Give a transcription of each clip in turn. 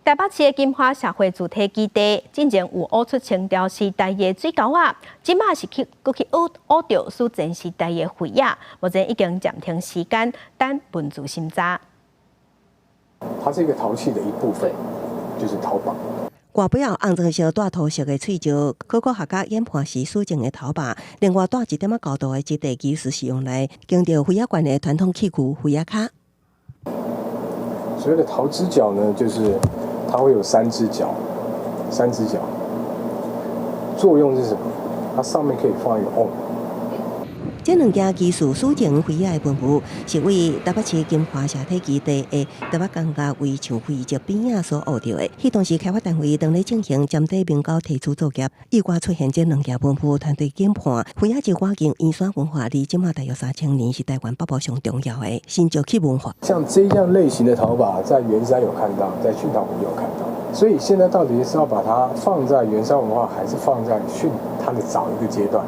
台北市的金华社会主体基地，之前有挖出清朝时代的水沟啊，即马是去挖到苏前时代的灰啊，目前已经暂停时间，等文字审查。它是一个陶器的一部分，就是陶板。外表红棕色带涂色的喙石，考古学家研判是苏前的陶板，另外带1点高度的质地技术使用来经着灰亚馆的传统器具灰亚卡。所谓的陶之角呢，就是它会有3只脚，作用是什么？它上面可以放一个瓮。这2件技术苏前灰亚的文物，是为台北市金华社体基地的台北港家围墙灰石边仔所挖到的。迄当时开发单位当咧进行针对民膏提出作业，意外出现这2件文物，团队研判灰亚是晚近延山文化，离今嘛大约3000年，是台湾北部上重要的新石器文化。像这样类型的陶把，在圆山有看到，在训陶湖有看到。所以现在到底是要把它放在圆山文化，还是放在训它的早一个阶段？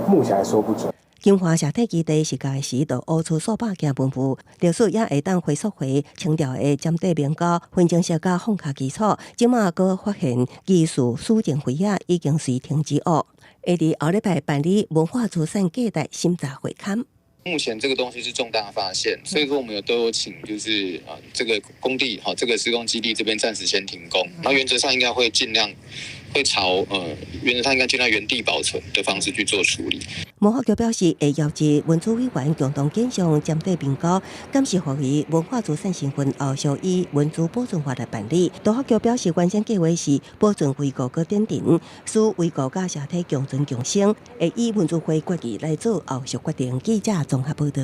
目前还说不准。金华社体基地是届时就挖出数百件文物，历史也会当回溯回清朝的尖底面膏、混正石甲放卡基础。即马阁发现技术苏前灰亚已经是停止挖，会伫后礼拜办理文化资产价值审查会勘。目前这个东西是重大发现，所以说我们都有请，就是这个工地这个施工基地这边暂时先停工，然后原则上应该会尽量会朝原则上应该尽量原地保存的方式去做处理。文化局表示，会邀集文资委员共同检証尖底面膏，监视予以文化资产身份后续以文资保存法来办理。都发局表示，原先计划是保存维护搁典定，使维护甲社体共存共生，会以文资会决议来做后续决定。记者综合报道。